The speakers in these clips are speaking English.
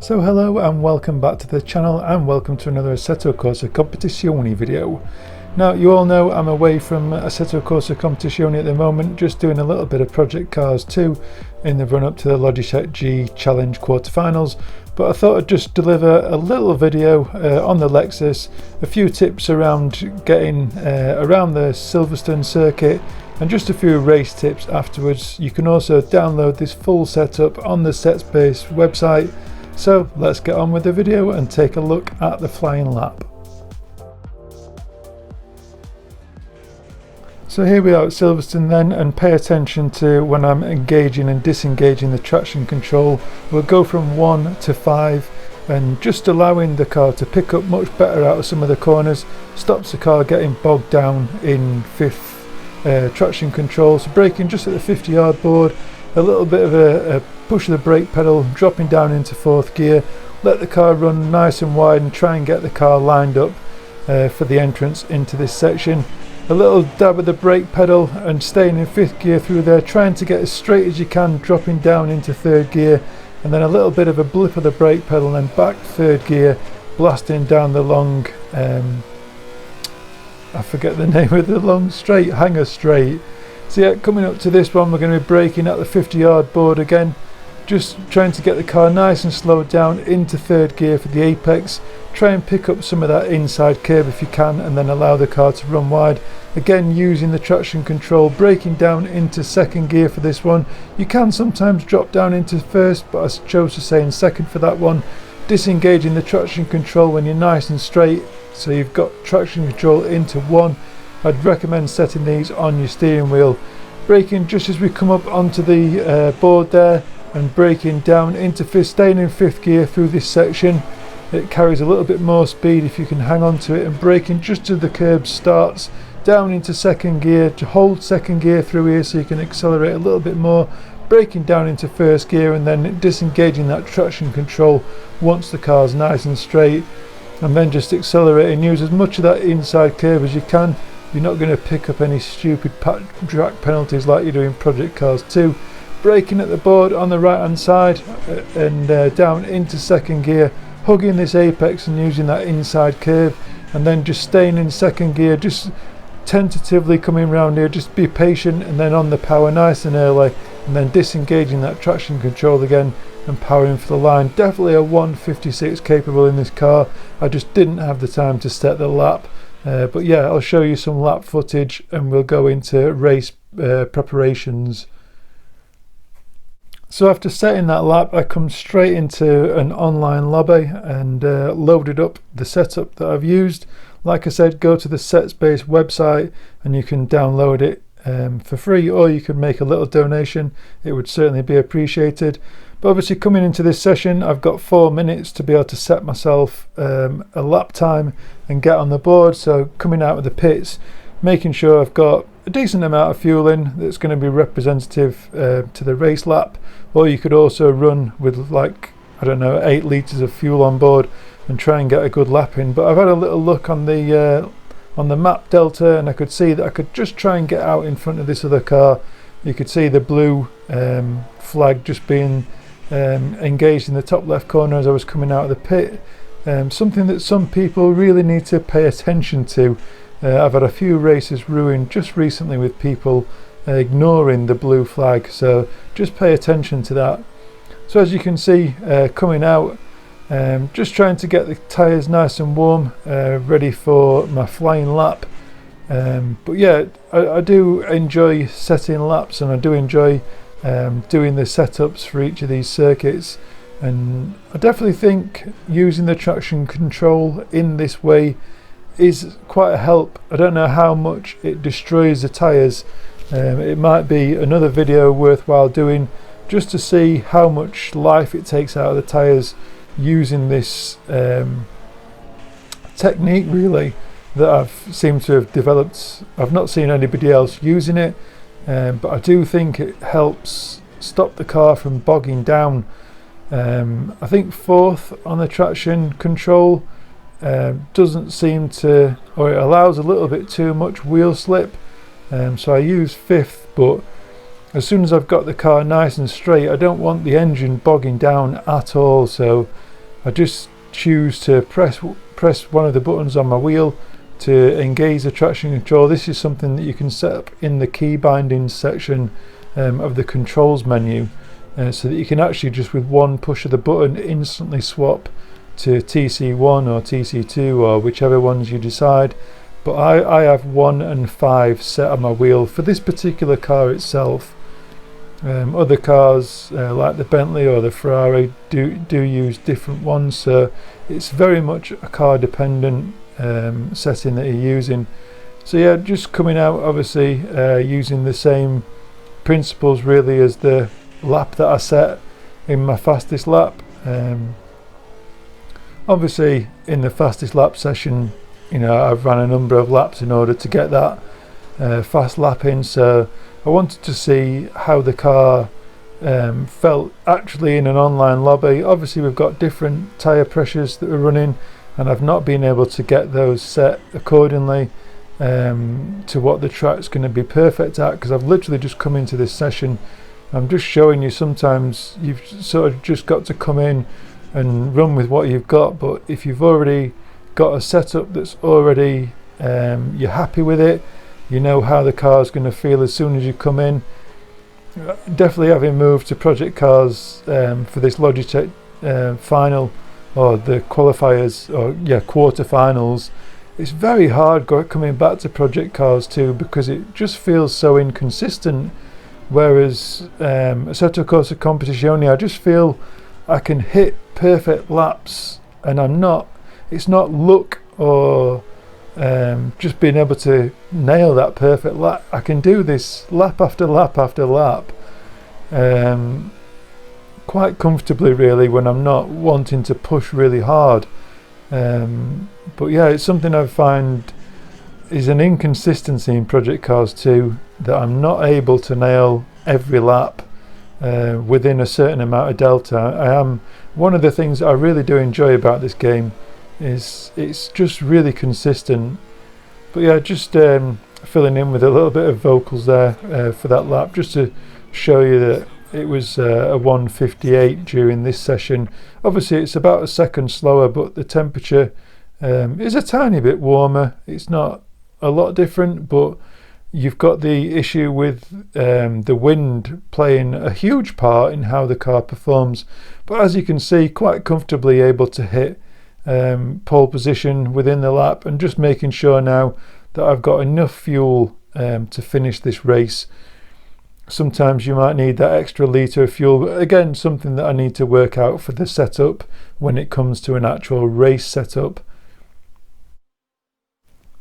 So hello and welcome back to the channel, and welcome to another Assetto Corsa Competizione video. Now, you all know I'm away from Assetto Corsa Competizione at the moment, just doing a little bit of Project Cars 2 in the run up to the Logitech G Challenge quarterfinals, but I thought I'd just deliver a little video on the Lexus, a few tips around getting around the Silverstone circuit, and just a few race tips afterwards. You can also download this full setup on the SetSpace website. So let's get on with the video and take a look at the flying lap. So here we are at Silverstone then, and pay attention to when I'm engaging and disengaging the traction control. We'll go from 1 to 5 and just allowing the car to pick up much better out of some of the corners, stops the car getting bogged down in 5th traction control. So braking just at the 50-yard board, a little bit of a push of the brake pedal, dropping down into 4th gear, let the car run nice and wide and try and get the car lined up for the entrance into this section. A little dab of the brake pedal and staying in 5th gear through there, trying to get as straight as you can, dropping down into 3rd gear, and then a little bit of a blip of the brake pedal and then back 3rd gear, blasting down the long, I forget the name of the long straight, hanger straight. So yeah, coming up to this one, we're going to be braking at the 50-yard board again, just trying to get the car nice and slowed down into 3rd gear for the apex. Try and pick up some of that inside curb if you can, and then allow the car to run wide. Again, using the traction control, braking down into 2nd gear for this one. You can sometimes drop down into 1st, but I chose to stay in 2nd for that one. Disengaging the traction control when you're nice and straight, so you've got traction control into 1. I'd recommend setting these on your steering wheel. Braking just as we come up onto the board there, and braking down into 5th, staying in 5th gear through this section. It carries a little bit more speed if you can hang on to it, and braking just as the curb starts, down into 2nd gear, to hold 2nd gear through here so you can accelerate a little bit more, braking down into 1st gear and then disengaging that traction control once the car's nice and straight, and then just accelerating. Use as much of that inside curve as you can. You're not going to pick up any stupid track penalties like you do in Project Cars 2. Braking at the board on the right hand side and down into 2nd gear, hugging this apex and using that inside curve, and then just staying in 2nd gear, just tentatively coming round here, just be patient, and then on the power nice and early, and then disengaging that traction control again and powering for the line. Definitely a 156 capable in this car. I just didn't have the time to set the lap, but yeah, I'll show you some lap footage and we'll go into race preparations. So after setting that lap, I come straight into an online lobby and loaded up the setup that I've used. Like I said, go to the SetSpace website and you can download it for free, or you can make a little donation. It would certainly be appreciated. But obviously, coming into this session, I've got 4 minutes to be able to set myself a lap time and get on the board. So coming out of the pits, making sure I've got a decent amount of fuel in that's going to be representative to the race lap, or you could also run with, like, I don't know, 8 litres of fuel on board and try and get a good lap in. But I've had a little look on the map delta, and I could see that I could just try and get out in front of this other car. You could see the blue flag just being engaged in the top left corner as I was coming out of the pit. Something that some people really need to pay attention to. I've had a few races ruined just recently with people ignoring the blue flag, so just pay attention to that. So as you can see, coming out, just trying to get the tyres nice and warm, ready for my flying lap. But yeah, I do enjoy setting laps, and I do enjoy doing the setups for each of these circuits, and I definitely think using the traction control in this way is quite a help. I don't know how much it destroys the tyres. It might be another video worthwhile doing, just to see how much life it takes out of the tyres using this technique, really, that I've seemed to have developed. I've not seen anybody else using it, but I do think it helps stop the car from bogging down. I think 4th on the traction control doesn't seem to, or it allows a little bit too much wheel slip, so I use 5th, but as soon as I've got the car nice and straight, I don't want the engine bogging down at all. So I just choose to press one of the buttons on my wheel to engage the traction control. This is something that you can set up in the key bindings section of the controls menu, so that you can actually just with one push of the button instantly swap to TC1 or TC2 or whichever ones you decide. But I have 1 and 5 set on my wheel for this particular car itself. Other cars like the Bentley or the Ferrari do use different ones, so it's very much a car dependent setting that you're using. So yeah, just coming out obviously using the same principles really as the lap that I set in my fastest lap. Obviously in the fastest lap session, you know, I've ran a number of laps in order to get that fast lap in, so I wanted to see how the car felt actually in an online lobby. Obviously we've got different tyre pressures that we're running, and I've not been able to get those set accordingly to what the track's going to be perfect at, because I've literally just come into this session. I'm just showing you sometimes you've sort of just got to come in and run with what you've got, but if you've already got a setup that's already you're happy with it, you know how the car's going to feel as soon as you come in. Definitely having moved to project cars for this Logitech final, or the qualifiers, or yeah, quarterfinals, it's very hard coming back to project cars too, because it just feels so inconsistent. Whereas Assetto Corsa Competizione, I just feel I can hit perfect laps, and it's not luck or just being able to nail that perfect lap. I can do this lap after lap after lap quite comfortably really, when I'm not wanting to push really hard. But yeah, it's something I find is an inconsistency in project cars too, that I'm not able to nail every lap within a certain amount of delta. One of the things I really do enjoy about this game is it's just really consistent. But yeah, just filling in with a little bit of vocals there for that lap, just to show you that it was a 1:58 during this session. Obviously it's about a second slower, but the temperature is a tiny bit warmer. It's not a lot different, but you've got the issue with the wind playing a huge part in how the car performs. But as you can see, quite comfortably able to hit pole position within the lap, and just making sure now that I've got enough fuel to finish this race. Sometimes you might need that extra litre of fuel, but again, something that I need to work out for the setup when it comes to an actual race setup.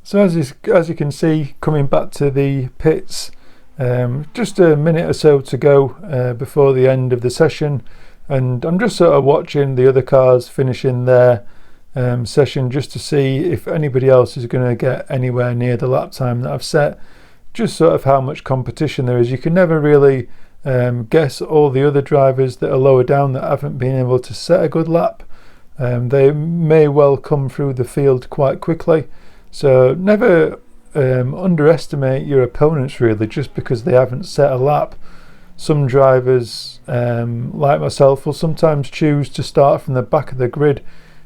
So as you can see, coming back to the pits, just a minute or so to go before the end of the session, and I'm just sort of watching the other cars finishing their session, just to see if anybody else is going to get anywhere near the lap time that I've set, just sort of how much competition there is. You can never really guess all the other drivers that are lower down that haven't been able to set a good lap. They may well come through the field quite quickly, so never underestimate your opponents really just because they haven't set a lap. Some drivers like myself will sometimes choose to start from the back of the grid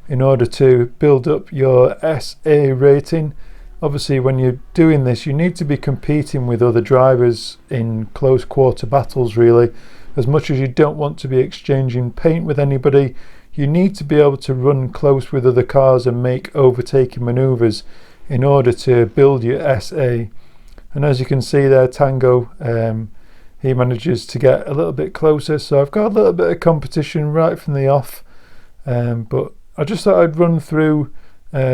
in order to build up your SA rating. Obviously when you're doing this, you need to be competing with other drivers in close quarter battles really. As much as you don't want to be exchanging paint with anybody, you need to be able to run close with other cars and make overtaking manoeuvres in order to build your SA. And as you can see there, Tango, he manages to get a little bit closer, so I've got a little bit of competition right from the off. But I just thought I'd run through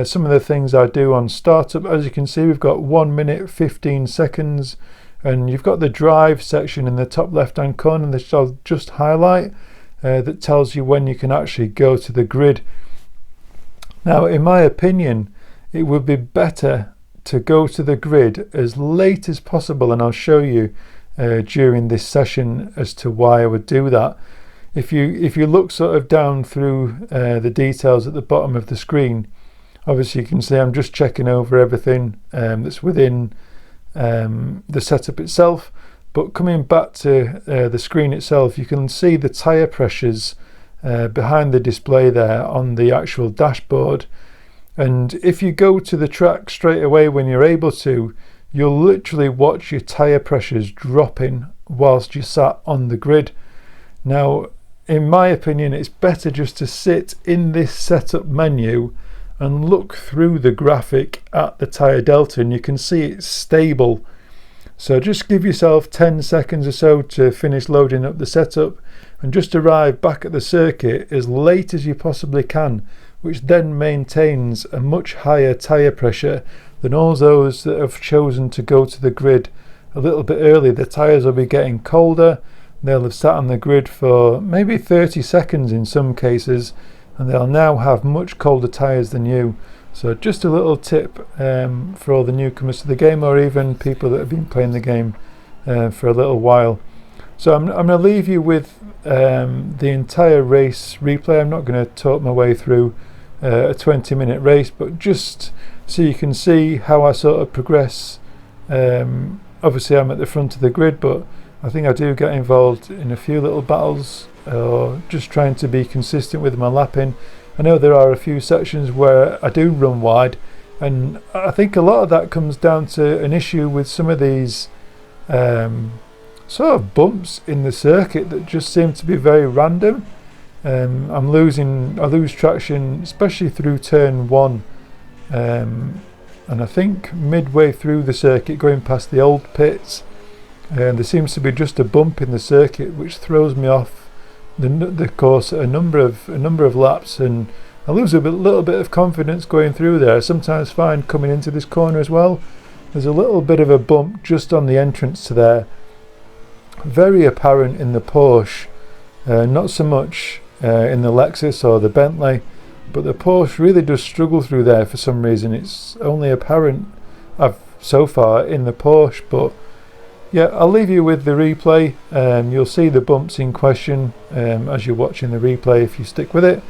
some of the things I do on startup. As you can see, we've got 1 minute 15 seconds, and you've got the drive section in the top left hand corner that I'll just highlight, that tells you when you can actually go to the grid. Now in my opinion, it would be better to go to the grid as late as possible, and I'll show you during this session as to why I would do that. If you look sort of down through the details at the bottom of the screen, obviously you can see I'm just checking over everything that's within the setup itself. But coming back to the screen itself, you can see the tyre pressures behind the display there on the actual dashboard. And if you go to the track straight away when you're able to, you'll literally watch your tyre pressures dropping whilst you're sat on the grid. Now, in my opinion, it's better just to sit in this setup menu and look through the graphic at the tyre delta, and you can see it's stable. So just give yourself 10 seconds or so to finish loading up the setup, and just arrive back at the circuit as late as you possibly can, which then maintains a much higher tyre pressure than all those that have chosen to go to the grid a little bit early. The tyres will be getting colder, they'll have sat on the grid for maybe 30 seconds in some cases, and they'll now have much colder tyres than you. So just a little tip for all the newcomers to the game, or even people that have been playing the game for a little while. So I'm going to leave you with the entire race replay. I'm not going to talk my way through a 20-minute race, but just so you can see how I sort of progress. Obviously I'm at the front of the grid, but I think I do get involved in a few little battles, or just trying to be consistent with my lapping. I know there are a few sections where I do run wide, and I think a lot of that comes down to an issue with some of these sort of bumps in the circuit that just seem to be very random. I lose traction, especially through turn 1, and I think midway through the circuit, going past the old pits, there seems to be just a bump in the circuit which throws me off the course a number of laps, and I lose a little bit of confidence going through there. I sometimes find coming into this corner as well, there's a little bit of a bump just on the entrance to there, very apparent in the Porsche, not so much in the Lexus or the Bentley, but the Porsche really does struggle through there for some reason. It's only apparent so far in the Porsche, but yeah, I'll leave you with the replay. You'll see the bumps in question as you're watching the replay if you stick with it.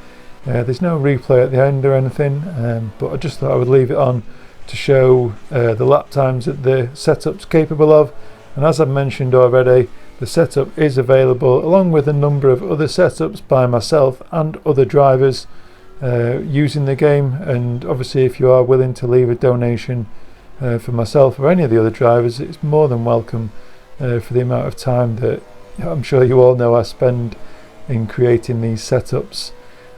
There's no replay at the end or anything, but I just thought I would leave it on to show the lap times that the setup's capable of. And as I've mentioned already, the setup is available along with a number of other setups by myself and other drivers using the game. And obviously if you are willing to leave a donation for myself or any of the other drivers, it's more than welcome for the amount of time that I'm sure you all know I spend in creating these setups.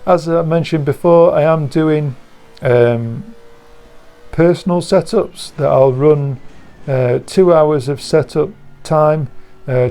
As I mentioned before, I am doing personal setups that I'll run 2 hours of setup time,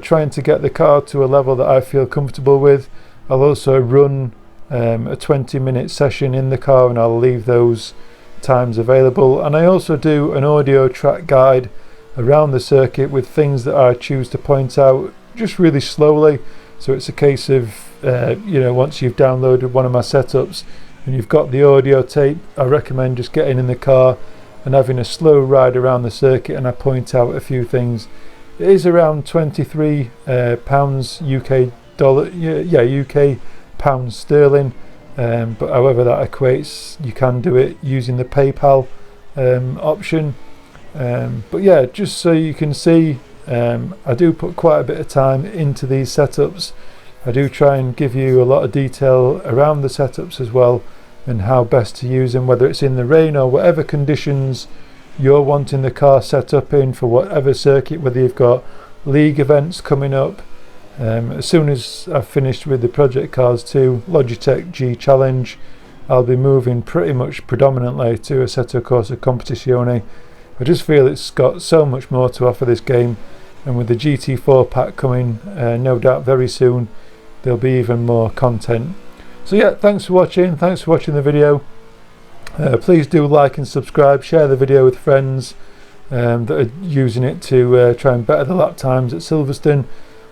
trying to get the car to a level that I feel comfortable with. I'll also run a 20-minute session in the car, and I'll leave those times available. And I also do an audio track guide around the circuit with things that I choose to point out just really slowly. So it's a case of once you've downloaded one of my setups and you've got the audio tape, I recommend just getting in the car and having a slow ride around the circuit, and I point out a few things. It is around £23 UK dollar, UK pounds sterling, but however that equates, you can do it using the PayPal option. But yeah, just so you can see, I do put quite a bit of time into these setups. I do try and give you a lot of detail around the setups as well, and how best to use them, whether it's in the rain or whatever conditions you're wanting the car set up in for whatever circuit, whether you've got league events coming up. As soon as I've finished with the project cars too, Logitech G Challenge, I'll be moving pretty much predominantly to Assetto Corsa Competizione. I just feel it's got so much more to offer, this game, and with the GT4 pack coming no doubt very soon, there'll be even more content. So yeah, thanks for watching the video. Please do like and subscribe, share the video with friends that are using it to try and better the lap times at Silverstone,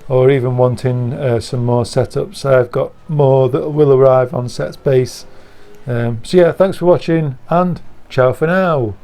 or even wanting some more setups. I've got more that will arrive on Set Space. So yeah, thanks for watching, and ciao for now.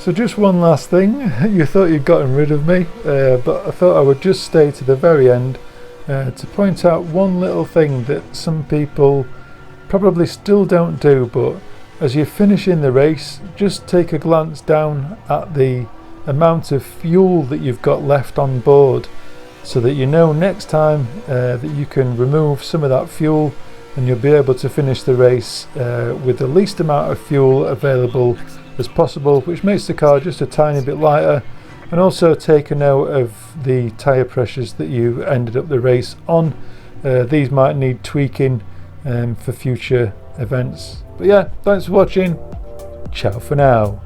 So just one last thing, you thought you'd gotten rid of me, but I thought I would just stay to the very end to point out one little thing that some people probably still don't do, but as you're finishing the race, just take a glance down at the amount of fuel that you've got left on board, so that you know next time that you can remove some of that fuel and you'll be able to finish the race with the least amount of fuel available as possible, which makes the car just a tiny bit lighter, and also take a note of the tyre pressures that you ended up the race on. These might need tweaking for future events. But yeah, thanks for watching. Ciao for now.